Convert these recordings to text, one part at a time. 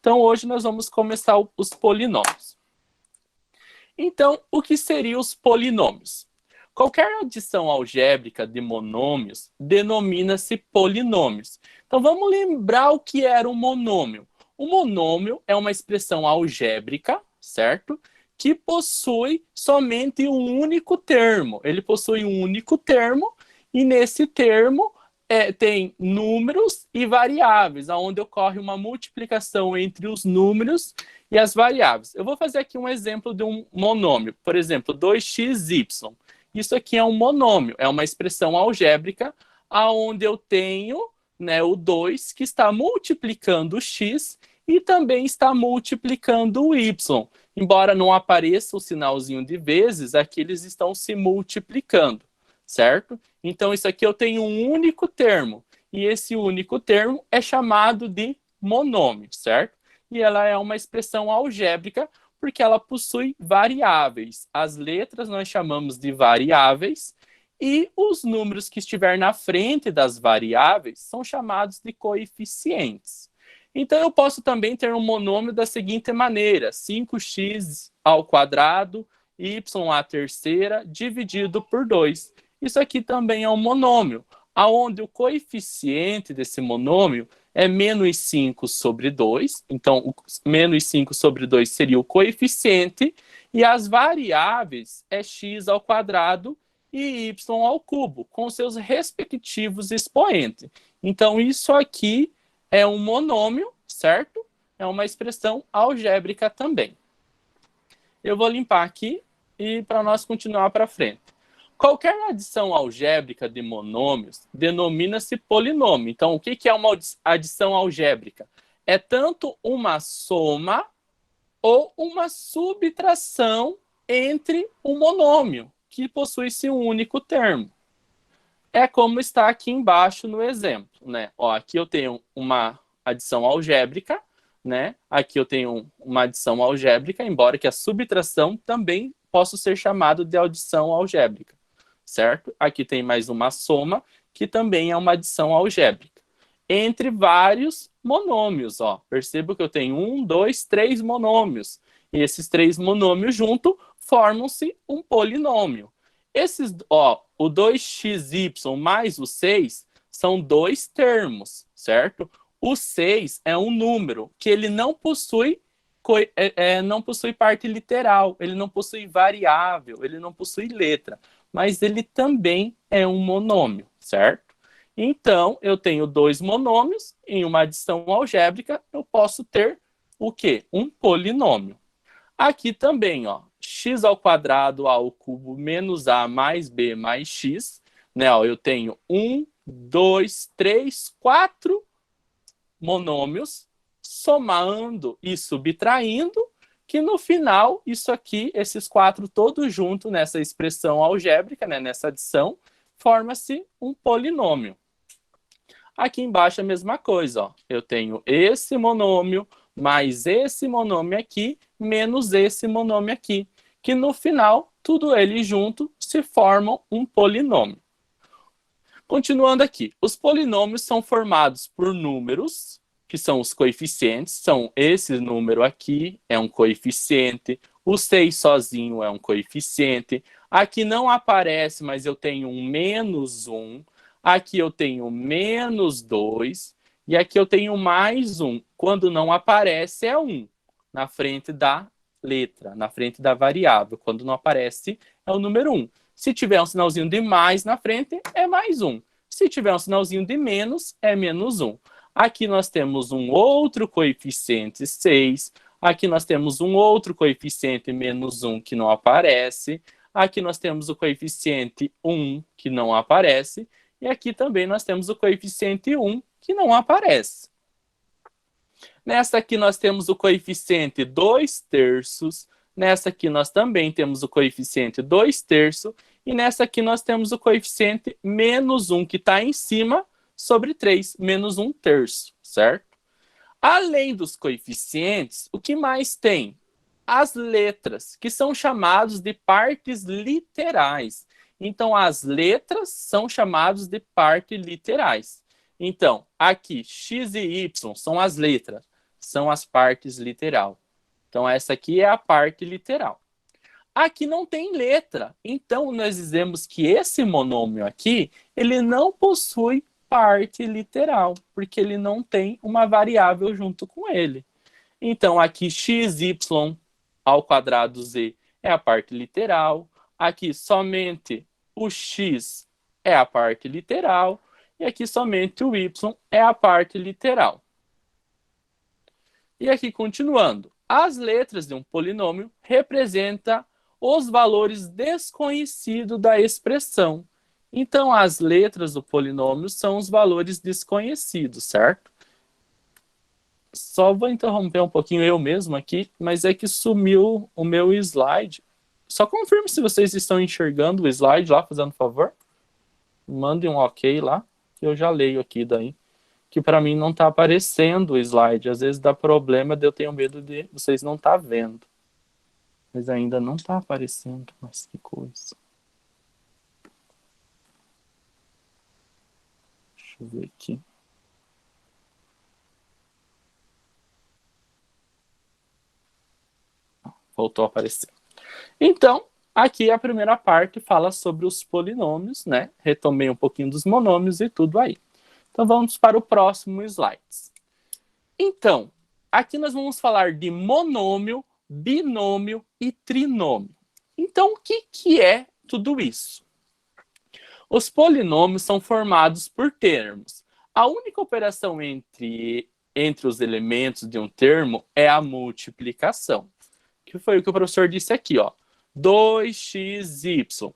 Então, hoje nós vamos começar os polinômios. Então, o que seriam os polinômios? Qualquer adição algébrica de monômios denomina-se polinômios. Então, vamos lembrar o que era um monômio. O monômio é uma expressão algébrica, certo? Que possui somente um único termo. Ele possui um único termo e nesse termo tem números e variáveis, onde ocorre uma multiplicação entre os números e as variáveis. Eu vou fazer aqui um exemplo de um monômio. Por exemplo, 2xy. Isso aqui é um monômio, é uma expressão algébrica onde eu tenho o 2 que está multiplicando o x e também está multiplicando o y. Embora não apareça o sinalzinho de vezes, aqui eles estão se multiplicando, certo? Então, isso aqui eu tenho um único termo, e esse único termo é chamado de monômio, certo? E ela é uma expressão algébrica porque ela possui variáveis. As letras nós chamamos de variáveis, e os números que estiver na frente das variáveis são chamados de coeficientes. Então, eu posso também ter um monômio da seguinte maneira: 5x ao quadrado, y à terceira, dividido por 2. Isso aqui também é um monômio, onde o coeficiente desse monômio é menos 5 sobre 2. Então, o menos 5 sobre 2 seria o coeficiente, e as variáveis é x ao quadrado e y ao cubo, com seus respectivos expoentes. Então, isso aqui é um monômio, certo? É uma expressão algébrica também. Eu vou limpar aqui e para nós continuar para frente. Qualquer adição algébrica de monômios denomina-se polinômio. Então, o que é uma adição algébrica? É tanto uma soma ou uma subtração entre um monômio, que possui-se um único termo. É como está aqui embaixo no exemplo, né? Ó, aqui eu tenho uma adição algébrica, né? Aqui eu tenho uma adição algébrica, embora que a subtração também possa ser chamado de adição algébrica, certo? Aqui tem mais uma soma, que também é uma adição algébrica, entre vários monômios, ó. Percebo que eu tenho 1, 2, 3 monômios, e esses 3 monômios juntos formam-se um polinômio. Esses, ó, o 2xy mais o 6 são 2 termos, certo? O 6 é um número que ele não possui parte literal, ele não possui variável, ele não possui letra, mas ele também é um monômio, certo? Então, eu tenho 2 monômios, em uma adição algébrica, eu posso ter o quê? Um polinômio. Aqui também, ó, x ao quadrado ao cubo menos a mais b mais x, né? Ó, eu tenho 1, 2, 3, 4 monômios, somando e subtraindo, que no final, isso aqui, esses 4 todos juntos nessa expressão algébrica, né, nessa adição, forma-se um polinômio. Aqui embaixo a mesma coisa, ó. Eu tenho esse monômio mais esse monômio aqui, menos esse monômio aqui, que no final, tudo ele junto se formam um polinômio. Continuando aqui, os polinômios são formados por números, que são os coeficientes, são esse número aqui, é um coeficiente, o 6 sozinho é um coeficiente, aqui não aparece, mas eu tenho um menos 1, aqui eu tenho menos 2, e aqui eu tenho mais 1. Quando não aparece, é 1, na frente da letra, na frente da variável. Quando não aparece, é o número 1. Se tiver um sinalzinho de mais na frente, é mais 1. Se tiver um sinalzinho de menos, é menos 1. Aqui nós temos um outro coeficiente 6. Aqui nós temos um outro coeficiente menos 1 que não aparece. Aqui nós temos o coeficiente 1 que não aparece. E aqui também nós temos o coeficiente 1 que não aparece. Nessa aqui nós temos o coeficiente 2/3. Nessa aqui nós também temos o coeficiente 2/3. E nessa aqui nós temos o coeficiente menos 1, que está em cima, sobre 3, menos 1/3, certo? Além dos coeficientes, o que mais tem? As letras, que são chamados de partes literais. Então, as letras são chamadas de partes literais. Então, aqui, x e y são as letras. são as partes literal. Então, essa aqui é a parte literal. Aqui não tem letra. Então, nós dizemos que esse monômio aqui, ele não possui parte literal, porque ele não tem uma variável junto com ele. Então, aqui xy ao quadrado z é a parte literal. Aqui somente o x é a parte literal. E aqui somente o y é a parte literal. E aqui, continuando. As letras de um polinômio representam os valores desconhecidos da expressão. Então, as letras do polinômio são os valores desconhecidos, certo? Só vou interromper um pouquinho eu mesmo aqui, mas é que sumiu o meu slide. Só confirme se vocês estão enxergando o slide lá, fazendo favor. Mandem um ok lá, que eu já leio aqui daí. Que para mim não está aparecendo o slide. Às vezes dá problema, eu tenho medo de vocês não estar vendo. Mas ainda não está aparecendo. Mas que coisa. Deixa eu ver aqui. Voltou a aparecer. Então, aqui a primeira parte fala sobre os polinômios, né? Retomei um pouquinho dos monômios e tudo aí. Então, vamos para o próximo slide. Então, aqui nós vamos falar de monômio, binômio e trinômio. Então, o que é tudo isso? Os polinômios são formados por termos. A única operação entre os elementos de um termo é a multiplicação. Que foi o que o professor disse aqui, ó. 2xy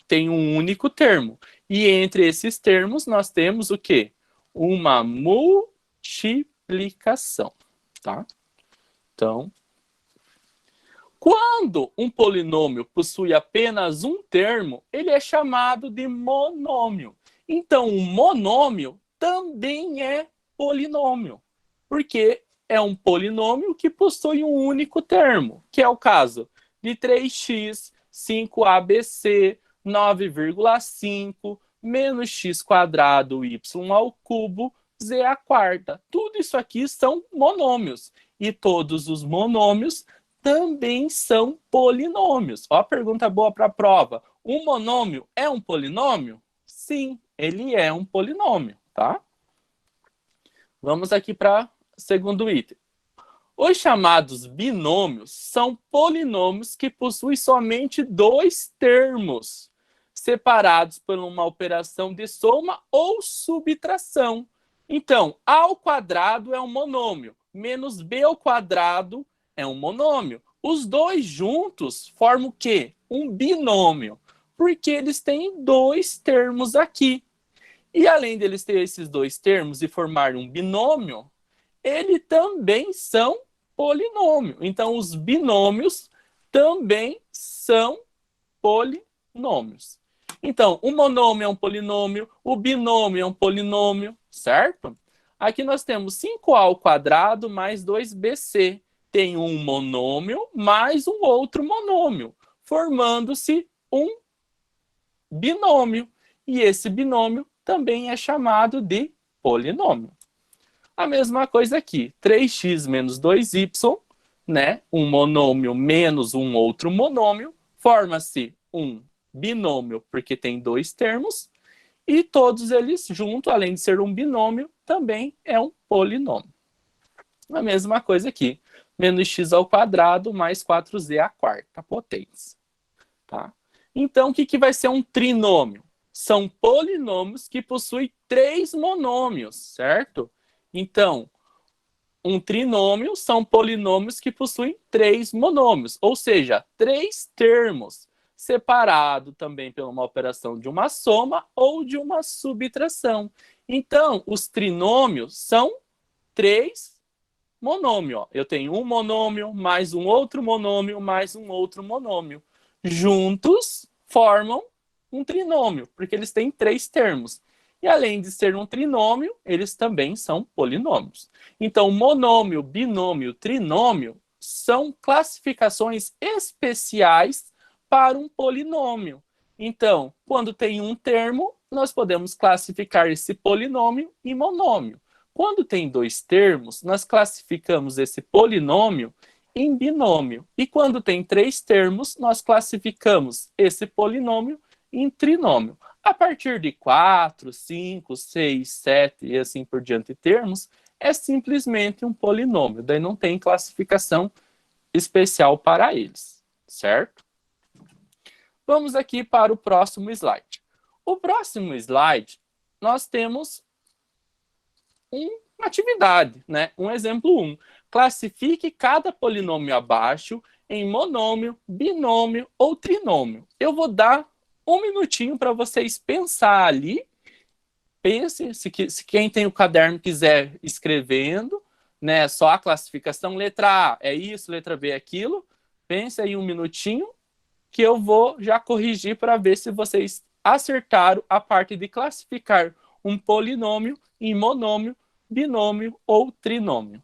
tem um único termo. E entre esses termos nós temos o quê? Uma multiplicação, tá? Então, quando um polinômio possui apenas um termo, ele é chamado de monômio. Então, um monômio também é polinômio, porque é um polinômio que possui um único termo, que é o caso de 3x, 5abc, 9,5, menos x quadrado y ao cubo, z à quarta. Tudo isso aqui são monômios. E todos os monômios também são polinômios. Ó, pergunta boa para a prova. Um monômio é um polinômio? Sim, ele é um polinômio, tá? Vamos aqui para o segundo item. Os chamados binômios são polinômios que possuem somente dois termos, separados por uma operação de soma ou subtração. Então, a ao quadrado é um monômio, menos b ao quadrado é um monômio. Os dois juntos formam o quê? Um binômio, porque eles têm dois termos aqui. E além deles ter esses dois termos e formar um binômio, eles também são polinômio. Então, os binômios também são polinômios. Então, o monômio é um polinômio, o binômio é um polinômio, certo? Aqui nós temos 5a ao quadrado mais 2bc. Tem um monômio mais um outro monômio, formando-se um binômio. E esse binômio também é chamado de polinômio. A mesma coisa aqui, 3x menos 2y, né? Um monômio menos um outro monômio, forma-se um binômio, porque tem dois termos, e todos eles juntos, além de ser um binômio, também é um polinômio. A mesma coisa aqui, menos x ao quadrado mais 4z à quarta potência. Tá? Então, o que vai ser um trinômio? São polinômios que possuem três monômios, certo? Então, um trinômio são polinômios que possuem três monômios, ou seja, três termos, separado também por uma operação de uma soma ou de uma subtração. Então, os trinômios são três monômios. Ó. Eu tenho um monômio, mais um outro monômio, mais um outro monômio. Juntos formam um trinômio, porque eles têm três termos. E além de ser um trinômio, eles também são polinômios. Então, monômio, binômio, trinômio são classificações especiais para um polinômio. Então, quando tem um termo, nós podemos classificar esse polinômio em monômio. Quando tem dois termos, nós classificamos esse polinômio em binômio. E quando tem três termos, nós classificamos esse polinômio em trinômio. A partir de 4, 5, 6, 7 e assim por diante termos, é simplesmente um polinômio. Daí não tem classificação especial para eles, certo? Vamos aqui para o próximo slide. O próximo slide, nós temos uma atividade, né? Um exemplo 1. Classifique cada polinômio abaixo em monômio, binômio ou trinômio. Eu vou dar um minutinho para vocês pensar ali. Pense, se quem tem o caderno quiser escrevendo, né? Só a classificação, letra A é isso, letra B é aquilo. Pense aí um minutinho que eu vou já corrigir para ver se vocês acertaram a parte de classificar um polinômio em monômio, binômio ou trinômio.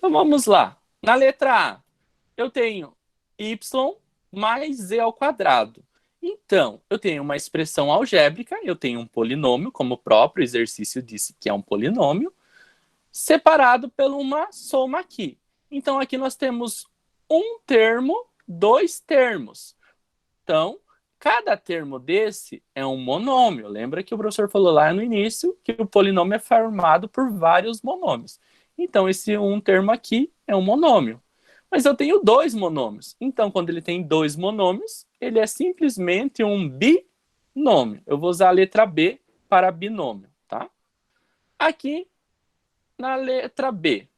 Então vamos lá. Na letra A, eu tenho y mais z ao quadrado. Então, eu tenho uma expressão algébrica, eu tenho um polinômio, como o próprio exercício disse que é um polinômio, separado por uma soma aqui. Então, aqui nós temos um termo, dois termos. Então, cada termo desse é um monômio. Lembra que o professor falou lá no início que o polinômio é formado por vários monômios. Então, esse um termo aqui é um monômio. Mas eu tenho dois monômios. Então, quando ele tem dois monômios, ele é simplesmente um binômio. Eu vou usar a letra B para binômio, tá? Aqui, na letra B,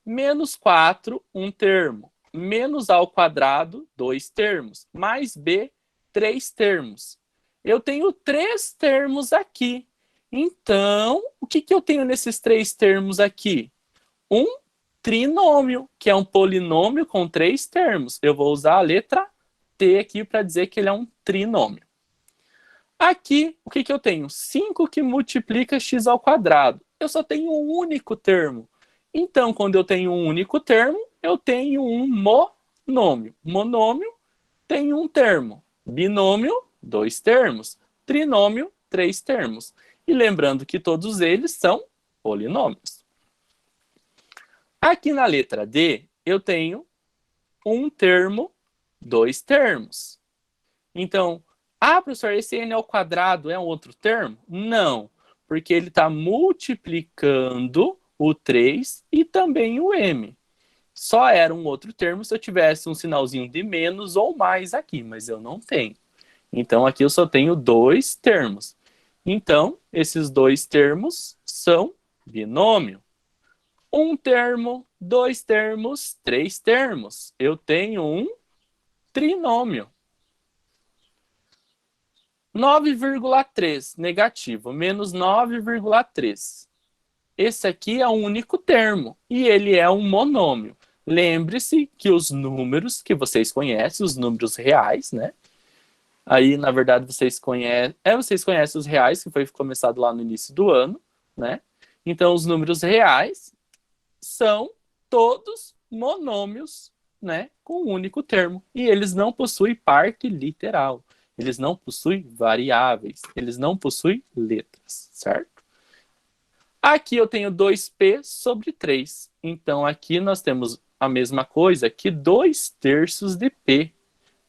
menos 4, um termo. Menos A ao quadrado, dois termos. Mais B, três termos. Eu tenho três termos aqui. Então, o que eu tenho nesses três termos aqui? Um trinômio, que é um polinômio com três termos. Eu vou usar a letra T aqui para dizer que ele é um trinômio. Aqui, o que eu tenho? 5 que multiplica x ao quadrado. Eu só tenho um único termo. Então, quando eu tenho um único termo, eu tenho um monômio. Monômio tem um termo. Binômio, dois termos. Trinômio, três termos. E lembrando que todos eles são polinômios. Aqui na letra D, eu tenho um termo, dois termos. Então, professor, esse n ao quadrado é um outro termo? Não, porque ele está multiplicando o 3 e também o m. Só era um outro termo se eu tivesse um sinalzinho de menos ou mais aqui, mas eu não tenho. Então, aqui eu só tenho dois termos. Então, esses dois termos são binômio. Um termo, dois termos, três termos. Eu tenho um trinômio. 9,3 negativo, menos 9,3. Esse aqui é um único termo e ele é um monômio. Lembre-se que os números que vocês conhecem, os números reais, né? Aí, na verdade, vocês conhecem os reais, que foi começado lá no início do ano, né? Então, os números reais são todos monômios, né, com um único termo. E eles não possuem parte literal. Eles não possuem variáveis. Eles não possuem letras, certo? Aqui eu tenho 2p sobre 3. Então, aqui nós temos a mesma coisa que 2/3 de p,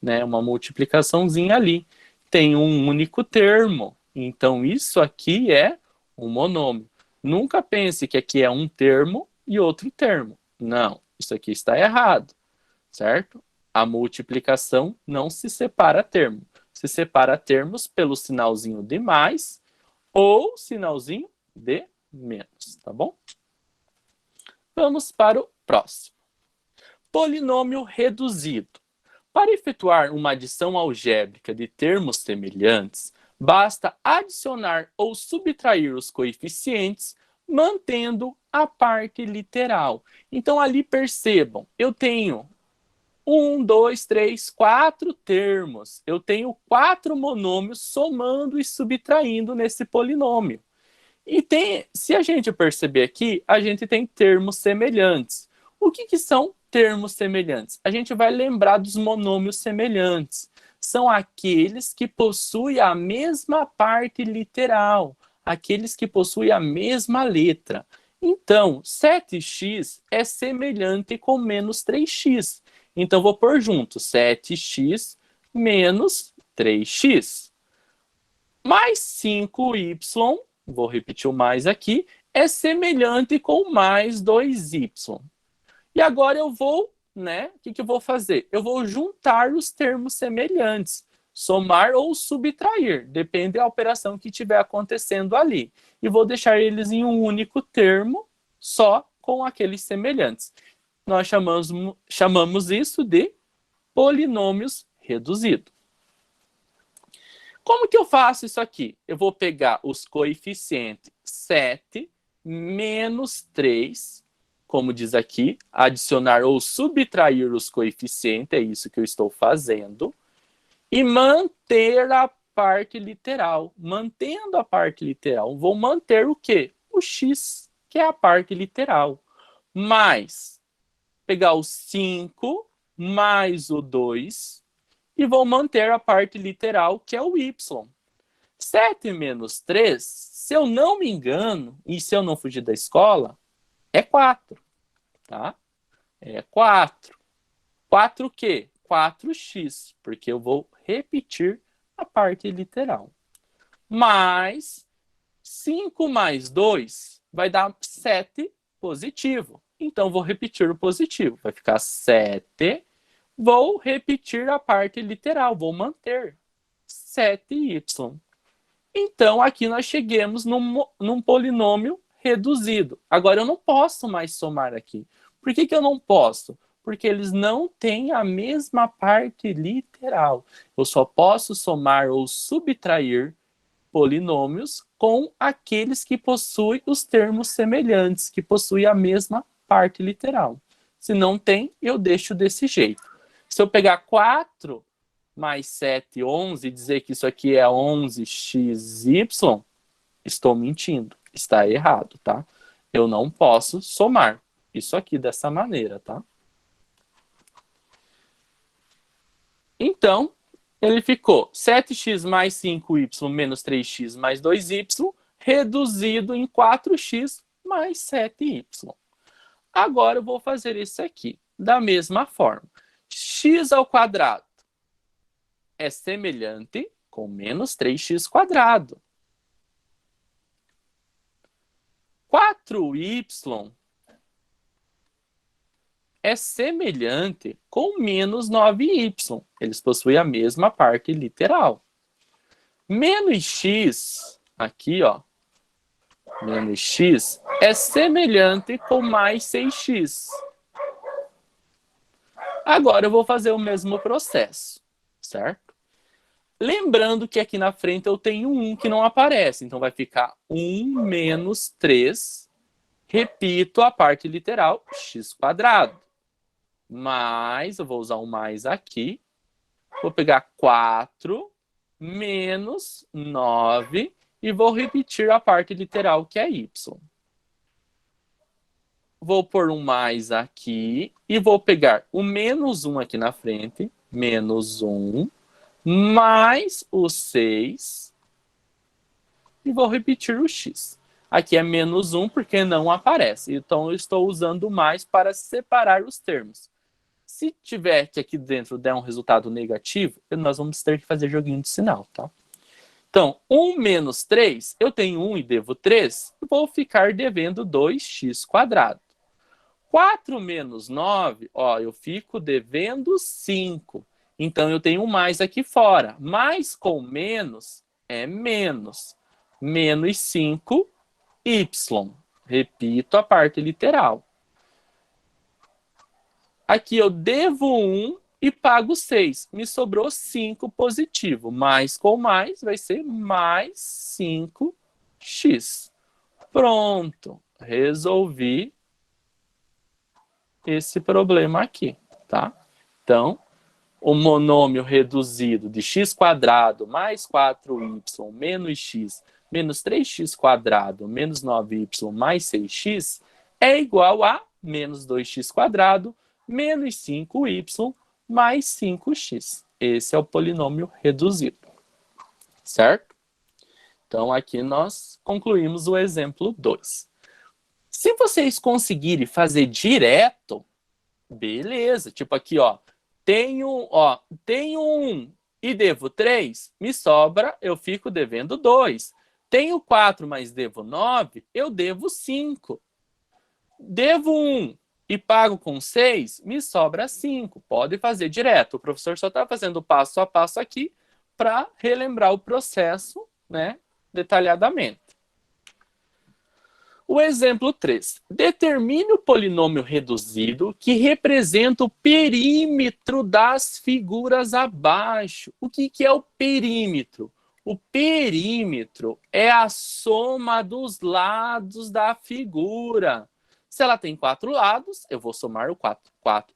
né? Uma multiplicaçãozinha ali. Tem um único termo. Então, isso aqui é um monômio. Nunca pense que aqui é um termo e outro termo. Não, isso aqui está errado, certo? A multiplicação não se separa termo. Se separa termos pelo sinalzinho de mais ou sinalzinho de menos, tá bom? Vamos para o próximo. Polinômio reduzido. Para efetuar uma adição algébrica de termos semelhantes, basta adicionar ou subtrair os coeficientes, mantendo a parte literal. Então, ali percebam, eu tenho 1, 2, 3, 4 termos. Eu tenho 4 monômios somando e subtraindo nesse polinômio. E se a gente perceber aqui, a gente tem termos semelhantes. O que são termos semelhantes? A gente vai lembrar dos monômios semelhantes. São aqueles que possuem a mesma parte literal, aqueles que possuem a mesma letra. Então, 7x é semelhante com menos 3x. Então, vou pôr junto 7x menos 3x. Mais 5y, vou repetir o mais aqui, é semelhante com mais 2y. E agora eu vou, né? O que eu vou fazer? Eu vou juntar os termos semelhantes, somar ou subtrair, depende da operação que estiver acontecendo ali. E vou deixar eles em um único termo, só com aqueles semelhantes. Nós chamamos isso de polinômios reduzidos. Como que eu faço isso aqui? Eu vou pegar os coeficientes 7 menos 3, como diz aqui, adicionar ou subtrair os coeficientes, é isso que eu estou fazendo, e manter a parte literal. Mantendo a parte literal, vou manter o quê? O x, que é a parte literal. Mais, pegar o 5 mais o 2, e vou manter a parte literal, que é o y. 7 menos 3, se eu não me engano, e se eu não fugir da escola, é 4. Tá? É 4. 4 o quê? 4x, porque eu vou repetir a parte literal. Mais 5 mais 2 vai dar 7 positivo. Então, vou repetir o positivo. Vai ficar 7. Vou repetir a parte literal, vou manter 7y. Então, aqui nós chegamos num polinômio reduzido. Agora, eu não posso mais somar aqui. Por que eu não posso? Porque eles não têm a mesma parte literal. Eu só posso somar ou subtrair polinômios com aqueles que possuem os termos semelhantes, que possuem a mesma parte literal. Se não tem, eu deixo desse jeito. Se eu pegar 4 mais 7, 11, e dizer que isso aqui é 11xy, estou mentindo. Está errado, tá? Eu não posso somar isso aqui dessa maneira, tá? Então, ele ficou 7x mais 5y menos 3x mais 2y, reduzido em 4x mais 7y. Agora eu vou fazer isso aqui, da mesma forma. X ao quadrado é semelhante com menos 3x quadrado. 4y é semelhante com menos 9y. Eles possuem a mesma parte literal. Menos x, aqui, ó, menos x é semelhante com mais 6x. Agora eu vou fazer o mesmo processo, certo? Lembrando que aqui na frente eu tenho 1 que não aparece. Então vai ficar 1 menos 3. Repito a parte literal, x quadrado. Mais, eu vou usar um mais aqui. Vou pegar 4 menos 9 e vou repetir a parte literal, que é y. Vou pôr um mais aqui e vou pegar o menos 1 aqui na frente, menos 1, mais o 6, e vou repetir o x. Aqui é menos 1 porque não aparece, então eu estou usando mais para separar os termos. Se tiver que aqui dentro der um resultado negativo, nós vamos ter que fazer joguinho de sinal, tá? Então, 1 menos 3, eu tenho 1 e devo 3, vou ficar devendo 2x². 4 menos 9, ó, eu fico devendo 5. Então, eu tenho um mais aqui fora. Mais com menos é menos. Menos 5y. Repito a parte literal. Aqui eu devo 1 e pago 6. Me sobrou 5 positivo. Mais com mais vai ser mais 5x. Pronto. Resolvi esse problema aqui, tá? Então, o monômio reduzido de x² mais 4y menos x menos 3x² menos 9y mais 6x é igual a menos 2x² menos 5y mais 5x. Esse é o polinômio reduzido, certo? Então, aqui nós concluímos o exemplo 2. Se vocês conseguirem fazer direto, beleza. Tipo aqui, ó, tenho 1 e devo 3, me sobra, eu fico devendo 2. Tenho 4, mas devo 9, eu devo 5. Devo 1 e pago com 6, me sobra 5. Pode fazer direto. O professor só está fazendo passo a passo aqui para relembrar o processo, né, detalhadamente. O exemplo 3. Determine o polinômio reduzido que representa o perímetro das figuras abaixo. O que é o perímetro? O perímetro é a soma dos lados da figura. Se ela tem 4 lados, eu vou somar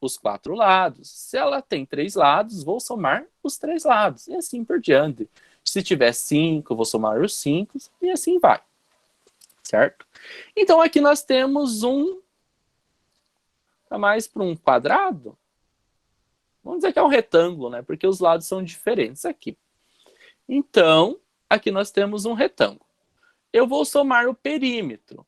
os 4 lados. Se ela tem 3 lados, vou somar os 3 lados. E assim por diante. Se tiver 5, eu vou somar os 5 e assim vai. Certo? Então, aqui nós temos mais para um quadrado. Vamos dizer que é um retângulo, né? Porque os lados são diferentes aqui. Então, aqui nós temos um retângulo. Eu vou somar o perímetro.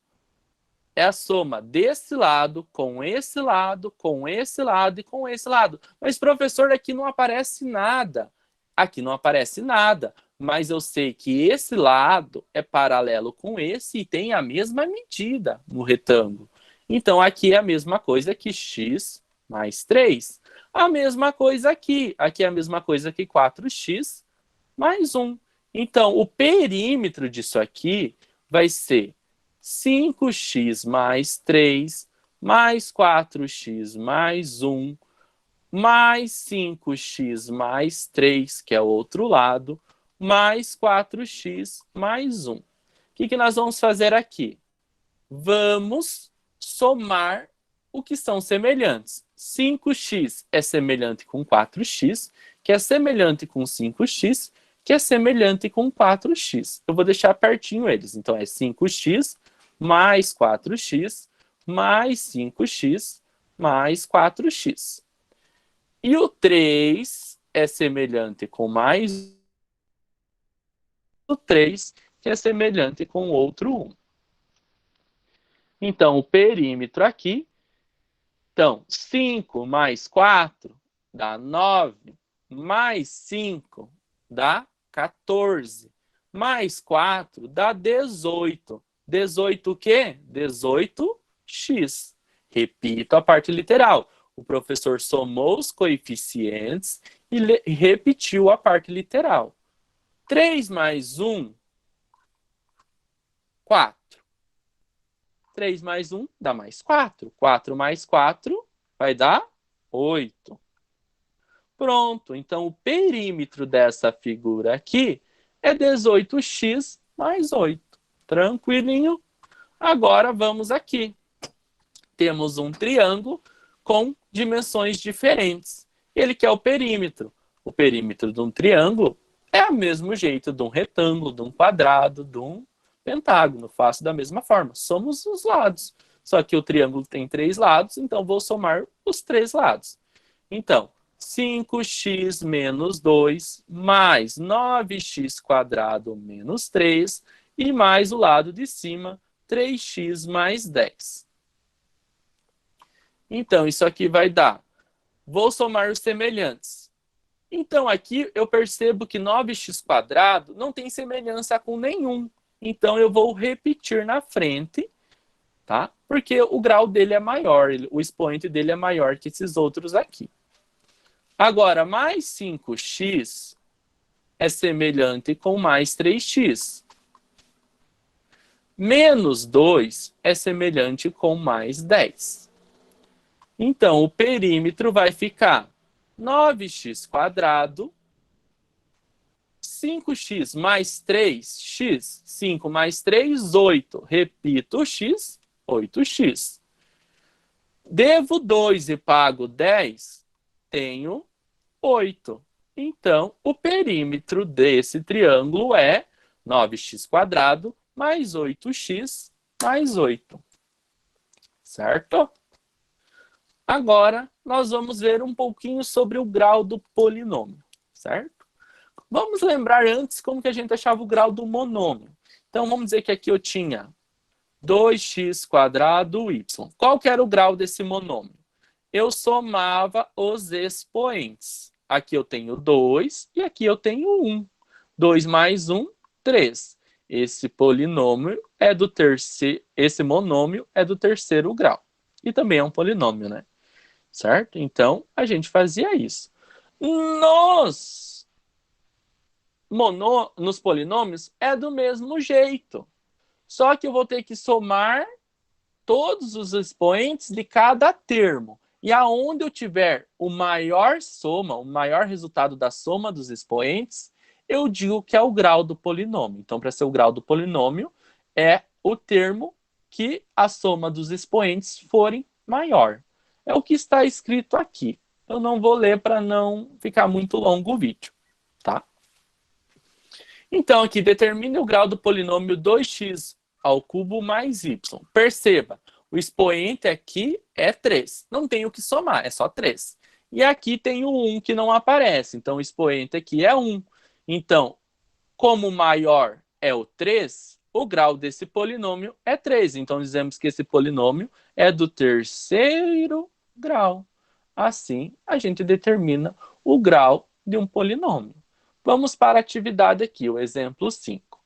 É a soma desse lado, com esse lado, com esse lado e com esse lado. Mas, professor, aqui não aparece nada. Aqui não aparece nada. Mas eu sei que esse lado é paralelo com esse e tem a mesma medida no retângulo. Então, aqui é a mesma coisa que x mais 3. A mesma coisa aqui. Aqui é a mesma coisa que 4x mais 1. Então, o perímetro disso aqui vai ser 5x mais 3 mais 4x mais 1 mais 5x mais 3, que é o outro lado, mais 4x mais 1. O que nós vamos fazer aqui? Vamos somar o que são semelhantes. 5x é semelhante com 4x, que é semelhante com 5x, que é semelhante com 4x. Eu vou deixar pertinho eles. Então, é 5x mais 4x mais 5x mais 4x. E o 3 é semelhante com mais o 3, que é semelhante com o outro 1. Então, o perímetro aqui, então, 5 mais 4 dá 9, mais 5 dá 14, mais 4 dá 18. 18 o quê? 18x. Repito a parte literal. O professor somou os coeficientes e repetiu a parte literal. 3 mais 1, 4. 3 mais 1 dá mais 4. 4 mais 4 vai dar 8. Pronto. Então, o perímetro dessa figura aqui é 18x mais 8. Tranquilinho? Agora, vamos aqui. Temos um triângulo com dimensões diferentes. Ele quer o perímetro. O perímetro de um triângulo é o mesmo jeito de um retângulo, de um quadrado, de um pentágono. Faço da mesma forma. Somos os lados. Só que o triângulo tem 3 lados, então vou somar os 3 lados. Então, 5x menos 2 mais 9x² menos 3 e mais o lado de cima, 3x mais 10. Então, isso aqui vai dar. Vou somar os semelhantes. Então, aqui eu percebo que 9x² não tem semelhança com nenhum. Então, eu vou repetir na frente, tá? porque o grau dele é maior, o expoente dele é maior que esses outros aqui. Agora, mais 5x é semelhante com mais 3x. Menos 2 é semelhante com mais 10. Então, o perímetro vai ficar 9x², 5x mais 3x, 5 mais 3, 8. Repito, x, 8x. Devo 2 e pago 10, tenho 8. Então, o perímetro desse triângulo é 9x² mais 8x mais 8. Certo? Agora, nós vamos ver um pouquinho sobre o grau do polinômio, certo? Vamos lembrar antes como que a gente achava o grau do monômio. Então, vamos dizer que aqui eu tinha 2x² y. Qual que era o grau desse monômio? Eu somava os expoentes. Aqui eu tenho 2 e aqui eu tenho 1. 2 mais 1, 3. Esse polinômio é do terceiro, esse monômio é do terceiro grau. E também é um polinômio, né? Certo? Então, a gente fazia isso. Nos polinômios é do mesmo jeito. Só que eu vou ter que somar todos os expoentes de cada termo. E aonde eu tiver o maior soma, o maior resultado da soma dos expoentes, eu digo que é o grau do polinômio. Então, para ser o grau do polinômio, é o termo que a soma dos expoentes forem maior. É o que está escrito aqui. Eu não vou ler para não ficar muito longo o vídeo, tá? Então, aqui, determine o grau do polinômio 2x ao cubo mais y. Perceba, o expoente aqui é 3. Não tem o que somar, é só 3. E aqui tem o 1 que não aparece. Então, o expoente aqui é 1. Então, como o maior é o 3, o grau desse polinômio é 3. Então, dizemos que esse polinômio é do terceiro grau. Assim, a gente determina o grau de um polinômio. Vamos para a atividade aqui, o exemplo 5.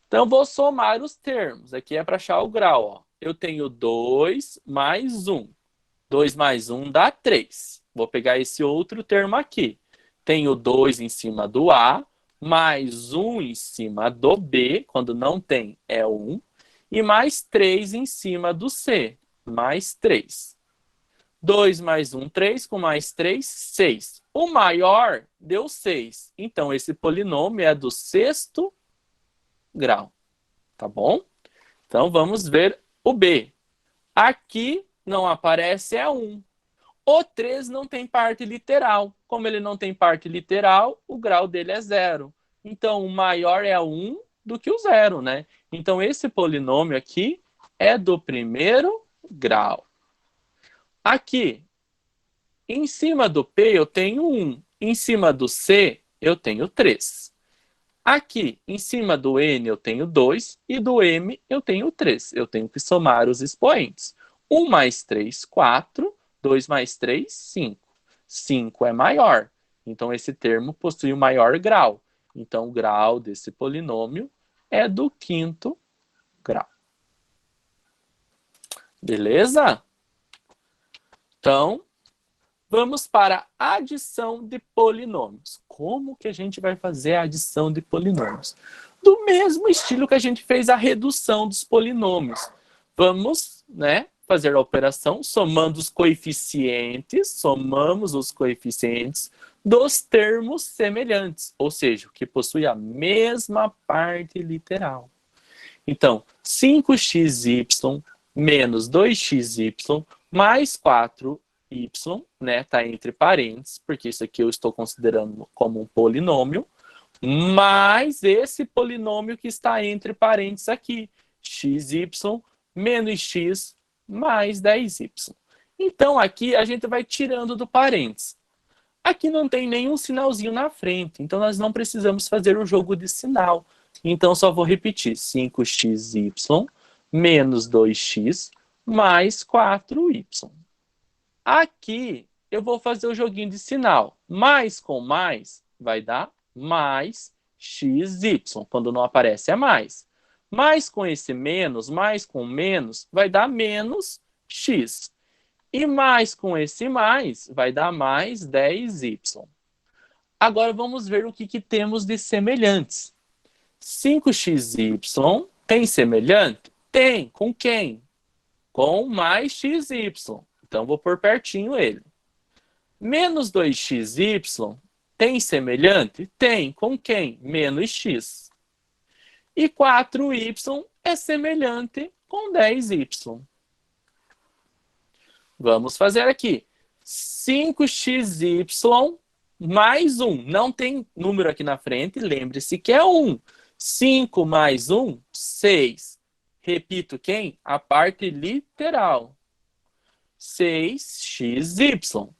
Então, vou somar os termos. Aqui é para achar o grau. Ó. Eu tenho 2 mais 1. 2 mais 1 dá 3. Vou pegar esse outro termo aqui. Tenho 2 em cima do A, mais 1 em cima do B, quando não tem é 1, e mais 3 em cima do C, mais 3. 2 mais 1, 3, com mais 3, 6. O maior deu 6. Então, esse polinômio é do sexto grau. Tá bom? Então, vamos ver o B. Aqui não aparece é 1. O 3 não tem parte literal. Como ele não tem parte literal, o grau dele é 0. Então, o maior é 1 do que o 0, né? Então, esse polinômio aqui é do primeiro grau. Aqui, em cima do P eu tenho 1. Em cima do C eu tenho 3. Aqui, em cima do N eu tenho 2 e do M eu tenho 3. Eu tenho que somar os expoentes. 1 mais 3, 4. 2 mais 3, 5. 5 é maior. Então, esse termo possui o maior grau. Então, o grau desse polinômio é do quinto grau. Beleza? Então, vamos para a adição de polinômios. Como que a gente vai fazer a adição de polinômios? Do mesmo estilo que a gente fez a redução dos polinômios. Vamos, né, fazer a operação somando os coeficientes, somamos os coeficientes dos termos semelhantes, ou seja, que possui a mesma parte literal. Então, 5xy menos 2xy mais 4y, né, tá entre parênteses, porque isso aqui eu estou considerando como um polinômio, mais esse polinômio que está entre parênteses aqui, xy menos x mais 10y. Então, aqui a gente vai tirando do parênteses. Aqui não tem nenhum sinalzinho na frente, então nós não precisamos fazer o jogo de sinal. Então, só vou repetir, 5xy menos 2x mais 4y. Aqui, eu vou fazer o joguinho de sinal. Mais com mais vai dar mais xy. Quando não aparece, é mais. Mais com esse menos, mais com menos, vai dar menos x. E mais com esse mais, vai dar mais 10y. Agora vamos ver o que temos de semelhantes. 5xy tem semelhante? Tem. Com quem? Com mais xy. Então vou pôr pertinho ele. Menos 2xy tem semelhante? Tem. Com quem? Menos x. E 4y é semelhante com 10y. Vamos fazer aqui. 5xy mais 1. Não tem número aqui na frente, lembre-se que é 1. 5 mais 1, 6. Repito quem? A parte literal. 6xy.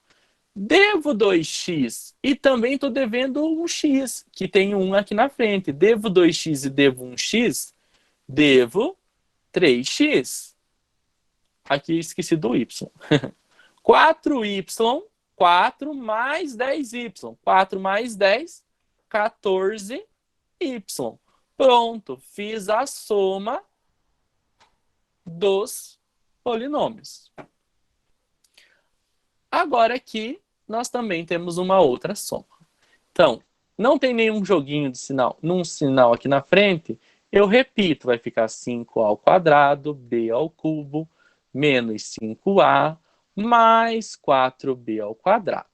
Devo 2x e também estou devendo um x, que tem 1 aqui na frente. Devo 2x e devo 1x? Devo 3x. Aqui esqueci do y. 4y, 4 mais 10y. 4 mais 10, 14y. Pronto, fiz a soma dos polinômios. Agora aqui, nós também temos uma outra soma. Então, não tem nenhum joguinho de sinal, num sinal aqui na frente, eu repito, vai ficar 5a² b² menos 5a mais 4b².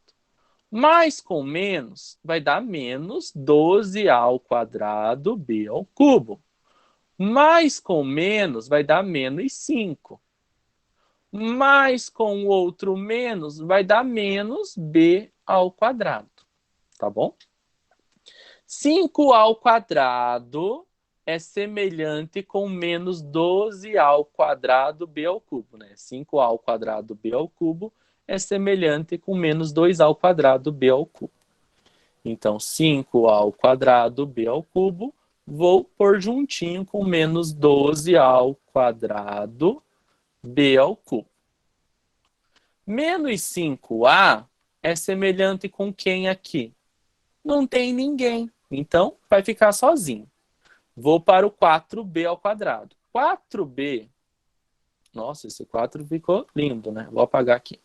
Mais com menos vai dar menos 12a² b³. Mais com menos vai dar menos 5. Mais com o outro menos vai dar menos b². Tá bom? 5a² é semelhante com menos 12a² b³, né? 5a² b³ é semelhante com menos 2a² b³. Então, 5a² b³, vou pôr juntinho com menos 12a² b³. Menos 5a é semelhante com quem aqui? Não tem ninguém. Então, vai ficar sozinho. Vou para o 4b². 4b. Nossa, esse 4 ficou lindo, né? Vou apagar aqui.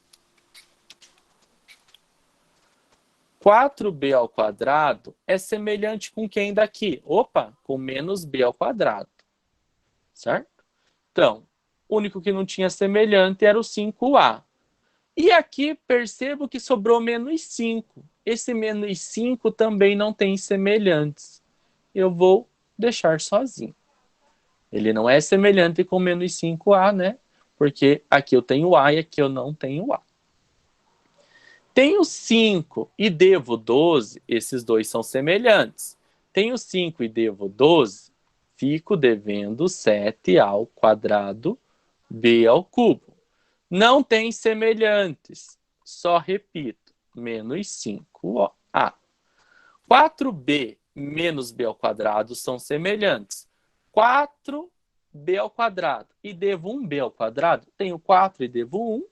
4b² é semelhante com quem daqui? Opa, com menos b². Certo? Então, o único que não tinha semelhante era o 5a. E aqui percebo que sobrou menos 5. Esse menos 5 também não tem semelhantes. Eu vou deixar sozinho. Ele não é semelhante com menos 5a, né? Porque aqui eu tenho a e aqui eu não tenho a. Tenho 5 e devo 12, esses dois são semelhantes. Tenho 5 e devo 12, fico devendo 7a² b³. Não tem semelhantes, só repito, menos 5a. 4b menos b² são semelhantes. 4b² e devo 1b². Tenho 4 e devo 1,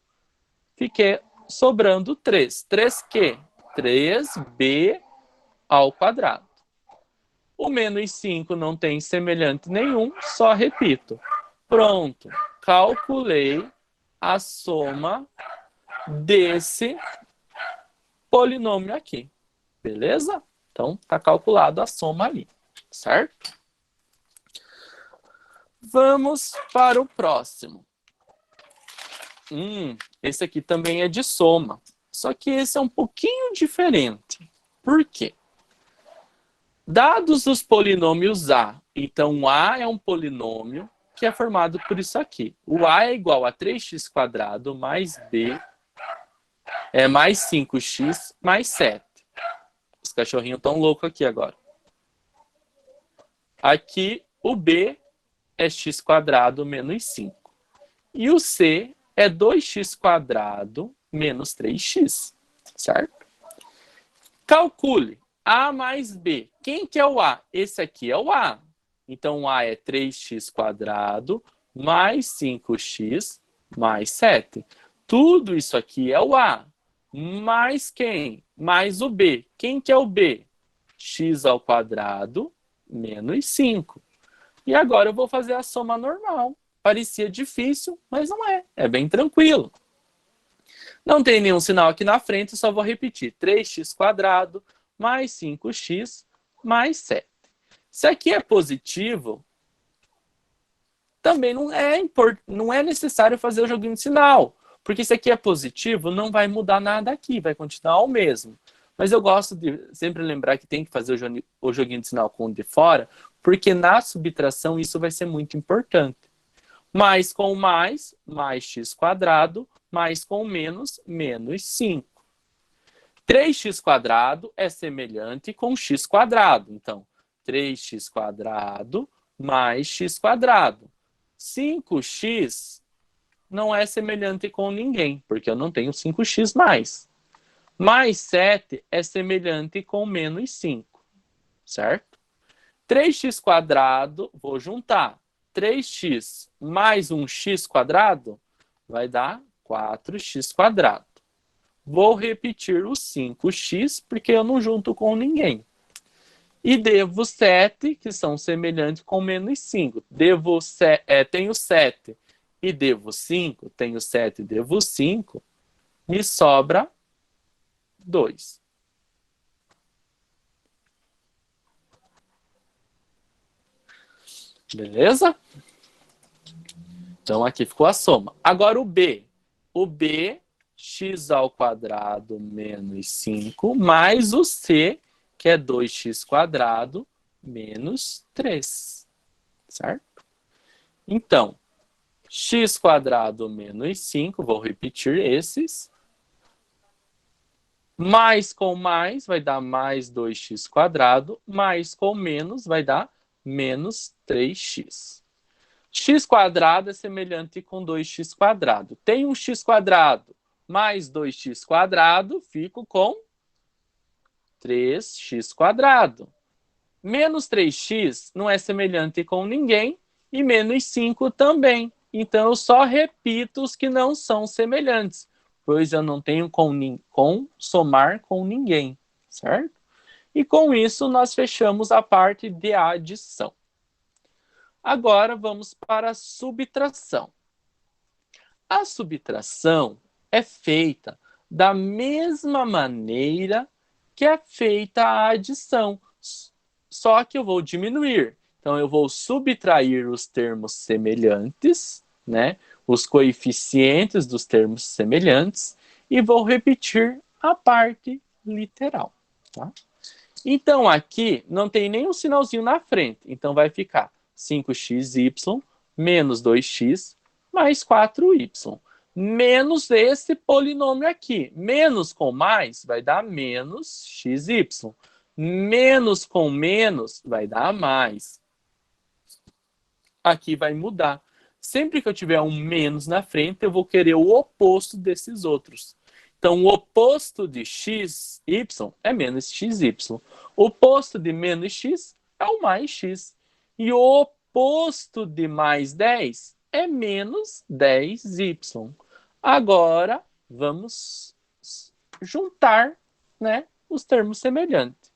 fiquei sobrando 3. 3 que? 3b². O menos 5 não tem semelhante nenhum, só repito. Pronto, calculei a soma desse polinômio aqui. Beleza? Então, está calculado a soma ali, certo? Vamos para o próximo. Esse aqui também é de soma. Só que esse é um pouquinho diferente. Por quê? Dados os polinômios A, então A é um polinômio que é formado por isso aqui. O A é igual a 3x² mais B é mais 5x mais 7. Os cachorrinhos estão loucos aqui agora. Aqui o B é x² menos 5. E o C é 2x² menos 3x. Certo? Calcule A mais B. Quem que é o A? Esse aqui é o A. Então, o A é 3x² mais 5x mais 7. Tudo isso aqui é o A. Mais quem? Mais o B. Quem que é o B? x² menos 5. E agora eu vou fazer a soma normal. Parecia difícil, mas não é. É bem tranquilo. Não tem nenhum sinal aqui na frente, só vou repetir. 3x² mais 5x mais 7. Se aqui é positivo, também não é necessário fazer o joguinho de sinal. Porque se aqui é positivo, não vai mudar nada aqui, vai continuar o mesmo. Mas eu gosto de sempre lembrar que tem que fazer o joguinho de sinal com o de fora, porque na subtração isso vai ser muito importante. Mais com mais x², mais com menos 5. 3x² é semelhante com x². Então, 3x² mais x². 5x não é semelhante com ninguém, porque eu não tenho 5x mais. Mais 7 é semelhante com menos 5, certo? 3x², vou juntar. 3x mais 1x² vai dar 4x². Vou repetir o 5x, porque eu não junto com ninguém. E devo 7, que são semelhantes com menos 5. Tenho 7 e devo 5. Tenho 7 e devo 5. Me sobra 2. Beleza? Então, aqui ficou a soma. Agora o B. O B, x² menos 5, mais o C, que é 2x² menos 3. Certo? Então, x² menos 5, vou repetir esses. Mais com mais vai dar mais 2x², mais com menos vai dar menos 3x. x² é semelhante com 2x². Tem um x² mais 2x², fico com 3x². Menos 3x não é semelhante com ninguém e menos 5 também. Então, eu só repito os que não são semelhantes, pois eu não tenho com somar com ninguém, certo? E com isso, nós fechamos a parte de adição. Agora, vamos para a subtração. A subtração é feita da mesma maneira que é feita a adição, só que eu vou diminuir. Então, eu vou subtrair os termos semelhantes, né? Os coeficientes dos termos semelhantes, e vou repetir a parte literal. Tá? Então, aqui não tem nenhum sinalzinho na frente. Então, vai ficar 5xy menos 2x mais 4y. Menos esse polinômio aqui. Menos com mais vai dar menos xy. Menos com menos vai dar mais. Aqui vai mudar. Sempre que eu tiver um menos na frente, eu vou querer o oposto desses outros. Então, o oposto de xy é menos xy. O oposto de menos x é o mais x. E o oposto de mais 10 é menos 10y. Agora, vamos juntar, né, os termos semelhantes.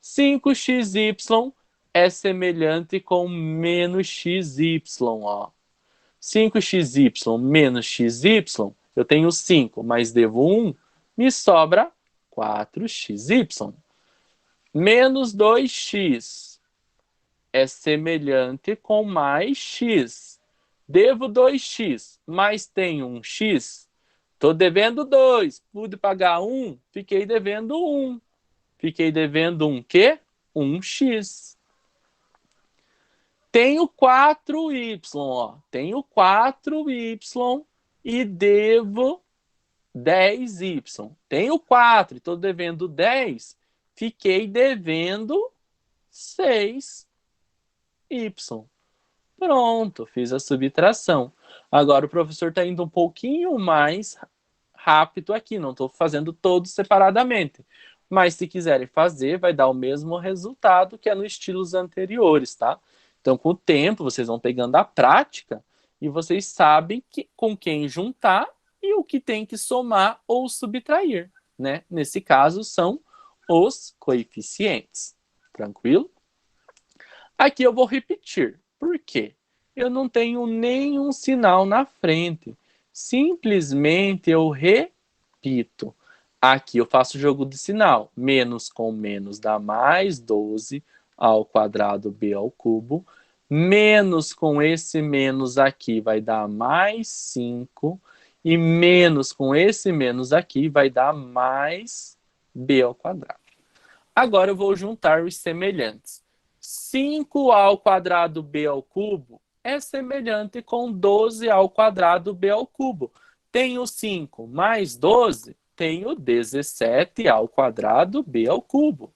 5xy é semelhante com menos xy. Ó. 5xy menos xy, eu tenho 5, mas devo 1, me sobra 4xy. Menos 2x é semelhante com mais x. Devo 2x, mas tenho 1x. Estou devendo 2, pude pagar 1, fiquei devendo 1. Fiquei devendo um quê? 1x. Tenho 4y, ó. Tenho 4y e devo 10y. Tenho 4 e estou devendo 10, fiquei devendo 6y. Pronto, fiz a subtração. Agora o professor está indo um pouquinho mais rápido aqui, não estou fazendo todos separadamente. Mas se quiserem fazer, vai dar o mesmo resultado que é nos estilos anteriores, tá? Então, com o tempo, vocês vão pegando a prática e vocês sabem com quem juntar e o que tem que somar ou subtrair, né? Nesse caso, são os coeficientes. Tranquilo? Aqui eu vou repetir. Por quê? Eu não tenho nenhum sinal na frente. Simplesmente eu repito. Aqui eu faço jogo de sinal. Menos com menos dá mais 12 ao quadrado b ao cubo. Menos com esse menos aqui vai dar mais 5. E menos com esse menos aqui vai dar mais b ao quadrado. Agora eu vou juntar os semelhantes. 5 ao quadrado b ao cubo é semelhante com 12 ao quadrado b ao cubo. Tenho 5 mais 12, tenho 17 ao quadrado b ao cubo.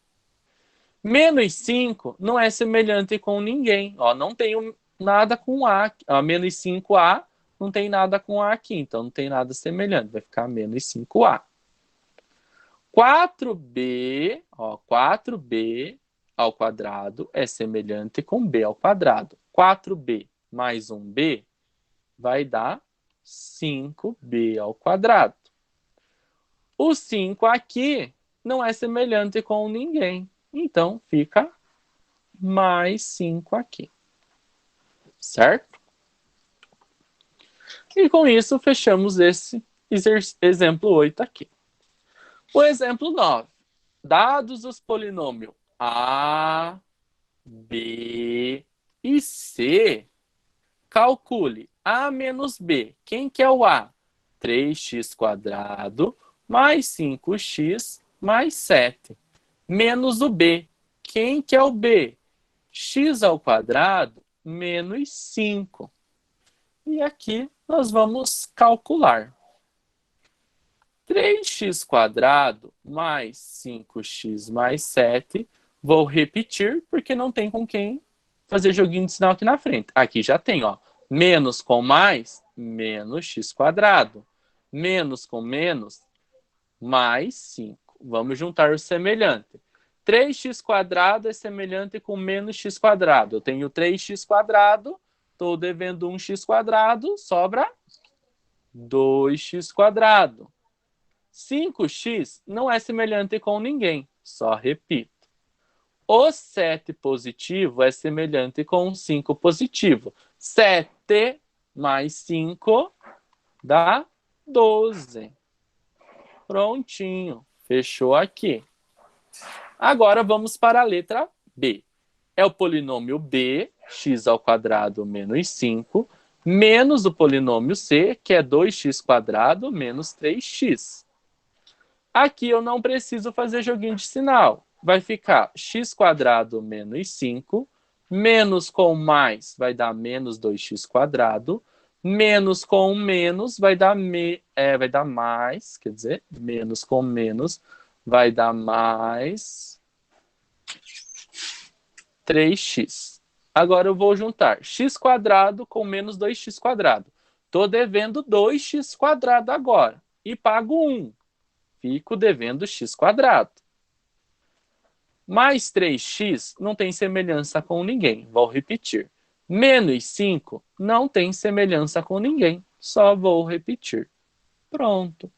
Menos 5 não é semelhante com ninguém. Ó, não tenho nada com A. Ó, menos 5A não tem nada com A aqui, então não tem nada semelhante. Vai ficar menos 5A. 4b, ó, 4b ao quadrado é semelhante com b ao quadrado. 4b mais 1b vai dar 5b ao quadrado. O 5 aqui não é semelhante com ninguém. Então, fica mais 5 aqui. Certo? E com isso, fechamos esse exemplo 8 aqui. O exemplo 9. Dados os polinômios A, B e C, calcule A menos B. Quem que é o A? 3x² mais 5x mais 7. Menos o B. Quem que é o B? x² menos 5. E aqui nós vamos calcular. 3x² mais 5x mais 7. Vou repetir, porque não tem com quem fazer joguinho de sinal aqui na frente. Aqui já tem, ó. Menos com mais, menos x². Menos com menos, mais 5. Vamos juntar o semelhante. 3x² é semelhante com menos x². Eu tenho 3x², estou devendo 1x², sobra 2x². 5x não é semelhante com ninguém, só repito. O 7 positivo é semelhante com 5 positivo. 7 mais 5 dá 12. Prontinho, fechou aqui. Agora vamos para a letra B. É o polinômio B, x² menos 5, menos o polinômio C, que é 2x² menos 3x. Aqui eu não preciso fazer joguinho de sinal. Vai ficar x² menos 5, menos com mais vai dar menos 2x², menos com menos vai dar mais, quer dizer, menos com menos vai dar mais 3x. Agora eu vou juntar x² com menos 2x². Estou devendo 2x² agora e pago 1. Fico devendo x². Mais 3x não tem semelhança com ninguém. Vou repetir. Menos 5 não tem semelhança com ninguém. Só vou repetir. Pronto.